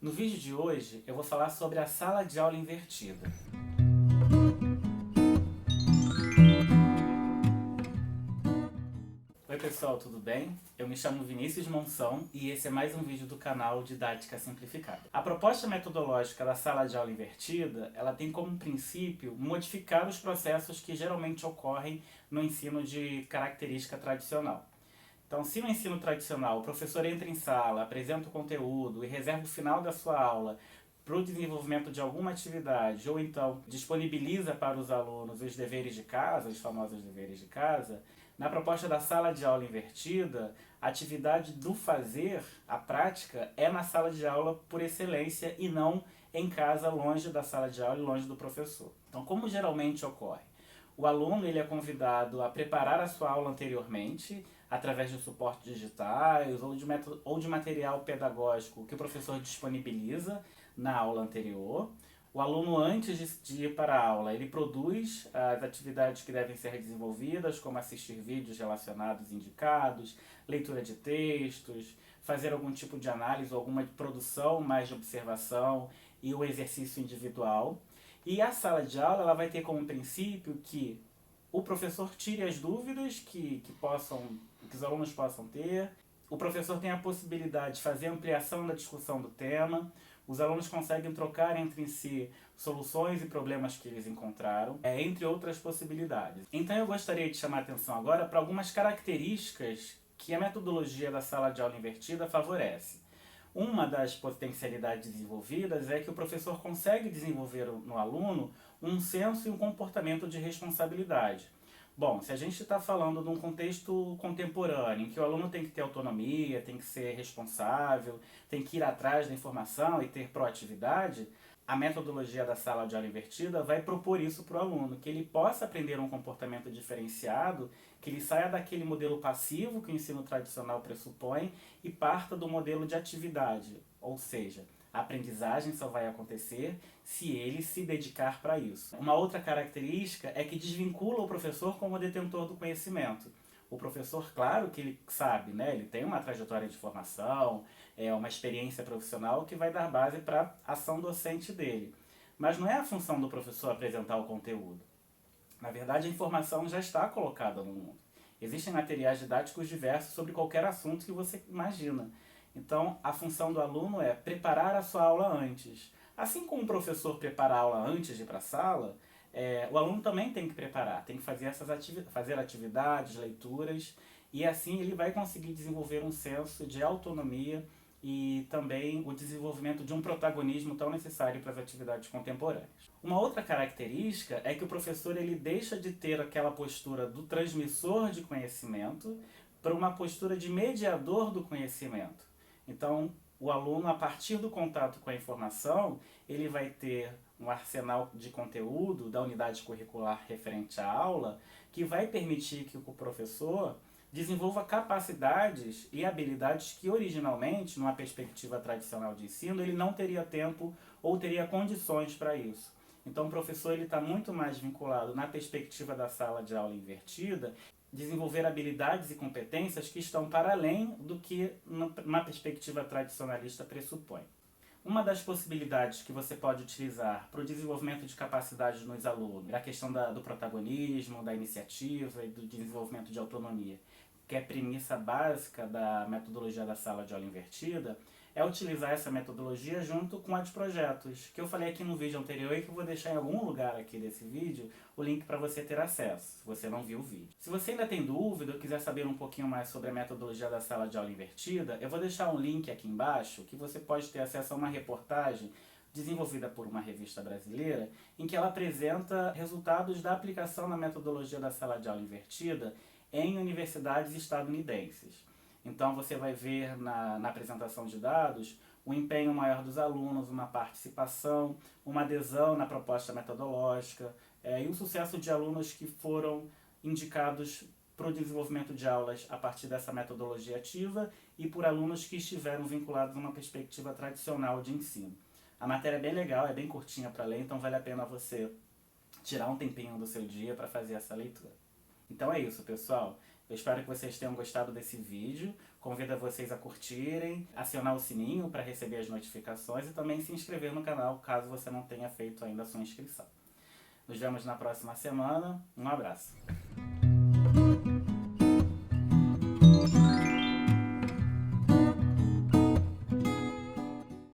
No vídeo de hoje eu vou falar sobre a sala de aula invertida. Oi pessoal, tudo bem? Eu me chamo Vinícius Monção e esse é mais um vídeo do canal Didática Simplificada. A proposta metodológica da sala de aula invertida, ela tem como princípio modificar os processos que geralmente ocorrem no ensino de característica tradicional. Então, se no ensino tradicional o professor entra em sala, apresenta o conteúdo e reserva o final da sua aula para o desenvolvimento de alguma atividade, ou então disponibiliza para os alunos os deveres de casa, os famosos deveres de casa, na proposta da sala de aula invertida, a atividade do fazer, a prática, é na sala de aula por excelência e não em casa, longe da sala de aula e longe do professor. Então, como geralmente ocorre? O aluno ele é convidado a preparar a sua aula anteriormente, através de suportes digitais ou de material pedagógico que o professor disponibiliza na aula anterior. O aluno, antes de ir para a aula, ele produz as atividades que devem ser desenvolvidas, como assistir vídeos relacionados indicados, leitura de textos, fazer algum tipo de análise ou alguma produção mais de observação e o exercício individual. E a sala de aula ela vai ter como princípio que o professor tire as dúvidas que os alunos possam ter, o professor tem a possibilidade de fazer ampliação da discussão do tema, os alunos conseguem trocar entre si soluções e problemas que eles encontraram, entre outras possibilidades. Então eu gostaria de chamar a atenção agora para algumas características que a metodologia da sala de aula invertida favorece. Uma das potencialidades desenvolvidas é que o professor consegue desenvolver no aluno um senso e um comportamento de responsabilidade. Bom, se a gente está falando de um contexto contemporâneo, em que o aluno tem que ter autonomia, tem que ser responsável, tem que ir atrás da informação e ter proatividade, a metodologia da sala de aula invertida vai propor isso para o aluno, que ele possa aprender um comportamento diferenciado, que ele saia daquele modelo passivo que o ensino tradicional pressupõe e parta do modelo de atividade, ou seja, a aprendizagem só vai acontecer se ele se dedicar para isso. Uma outra característica é que desvincula o professor como detentor do conhecimento. O professor, claro que ele sabe, né? Ele tem uma trajetória de formação, uma experiência profissional que vai dar base para a ação docente dele. Mas não é a função do professor apresentar o conteúdo. Na verdade, a informação já está colocada no mundo. Existem materiais didáticos diversos sobre qualquer assunto que você imagina. Então, a função do aluno é preparar a sua aula antes. Assim como o professor prepara a aula antes de ir para a sala, o aluno também tem que preparar, tem que fazer fazer atividades, leituras, e assim ele vai conseguir desenvolver um senso de autonomia e também o desenvolvimento de um protagonismo tão necessário para as atividades contemporâneas. Uma outra característica é que o professor ele deixa de ter aquela postura do transmissor de conhecimento para uma postura de mediador do conhecimento. Então, o aluno, a partir do contato com a informação, ele vai ter um arsenal de conteúdo da unidade curricular referente à aula, que vai permitir que o professor desenvolva capacidades e habilidades que originalmente, numa perspectiva tradicional de ensino, ele não teria tempo ou teria condições para isso. Então o professor está muito mais vinculado na perspectiva da sala de aula invertida, desenvolver habilidades e competências que estão para além do que uma perspectiva tradicionalista pressupõe. Uma das possibilidades que você pode utilizar para o desenvolvimento de capacidades nos alunos, a questão do protagonismo, da iniciativa e do desenvolvimento de autonomia, que é a premissa básica da metodologia da sala de aula invertida, é utilizar essa metodologia junto com a de projetos, que eu falei aqui no vídeo anterior e que eu vou deixar em algum lugar aqui desse vídeo o link para você ter acesso, se você não viu o vídeo. Se você ainda tem dúvida ou quiser saber um pouquinho mais sobre a metodologia da sala de aula invertida, eu vou deixar um link aqui embaixo que você pode ter acesso a uma reportagem desenvolvida por uma revista brasileira, em que ela apresenta resultados da aplicação da metodologia da sala de aula invertida em universidades estadunidenses. Então você vai ver na apresentação de dados um empenho maior dos alunos, uma participação, uma adesão na proposta metodológica e o sucesso de alunos que foram indicados para o desenvolvimento de aulas a partir dessa metodologia ativa e por alunos que estiveram vinculados a uma perspectiva tradicional de ensino. A matéria é bem legal, é bem curtinha para ler, então vale a pena você tirar um tempinho do seu dia para fazer essa leitura. Então é isso, pessoal. Eu espero que vocês tenham gostado desse vídeo. Convido vocês a curtirem, acionar o sininho para receber as notificações e também se inscrever no canal caso você não tenha feito ainda a sua inscrição. Nos vemos na próxima semana. Um abraço.